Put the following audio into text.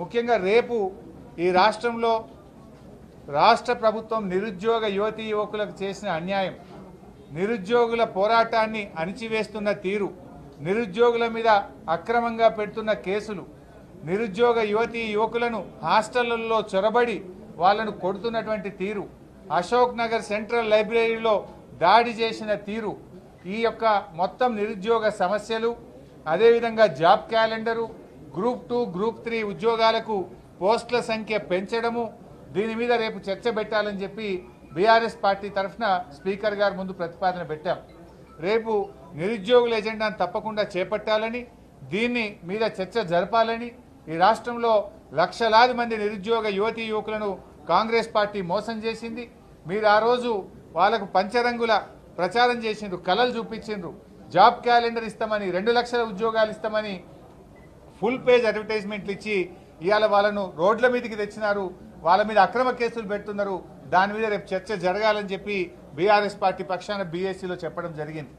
ముఖ్యంగా రేపు ఈ రాష్ట్రంలో రాష్ట్ర ప్రభుత్వం నిరుద్యోగ యువతీ యువకులకు చేసిన అన్యాయం, నిరుద్యోగుల పోరాటాన్ని అణిచివేస్తున్న తీరు, నిరుద్యోగుల మీద అక్రమంగా పెడుతున్న కేసులు, నిరుద్యోగ యువతీ యువకులను హాస్టళ్లలో చొరబడి వాళ్ళను కొడుతున్నటువంటి తీరు, అశోక్ నగర్ సెంట్రల్ లైబ్రరీలో దాడి చేసిన తీరు, ఈ యొక్క మొత్తం నిరుద్యోగ సమస్యలు, అదేవిధంగా జాబ్ క్యాలెండరు, గ్రూప్ 2, గ్రూప్ 3 ఉద్యోగాలకు పోస్టుల సంఖ్య పెంచడము, దీని మీద రేపు చర్చ పెట్టాలని చెప్పి బీఆర్ఎస్ పార్టీ తరఫున స్పీకర్ గారి ముందు ప్రతిపాదన పెట్టాం. రేపు నిరుద్యోగుల ఎజెండాను తప్పకుండా చేపట్టాలని, దీన్ని మీద చర్చ జరపాలని, ఈ రాష్ట్రంలో లక్షలాది మంది నిరుద్యోగ యువతీ యువకులను కాంగ్రెస్ పార్టీ మోసం చేసింది. మీరు ఆ రోజు వాళ్ళకు పంచరంగుల ప్రచారం చేసిండ్రు, కలలు చూపించిండ్రు, జాబ్ క్యాలెండర్ ఇస్తామని, 2 లక్షల ఉద్యోగాలు ఇస్తామని ఫుల్ పేజ్ అడ్వర్టైజ్మెంట్లు ఇచ్చి ఇవాళ వాళ్ళను రోడ్ల మీదకి తెచ్చినారు, వాళ్ళ మీద అక్రమ కేసులు పెడుతున్నారు. దాని మీద రేపు చర్చ జరగాలని చెప్పి బీఆర్ఎస్ పార్టీ పక్షాన బీఎస్సీలో చెప్పడం జరిగింది.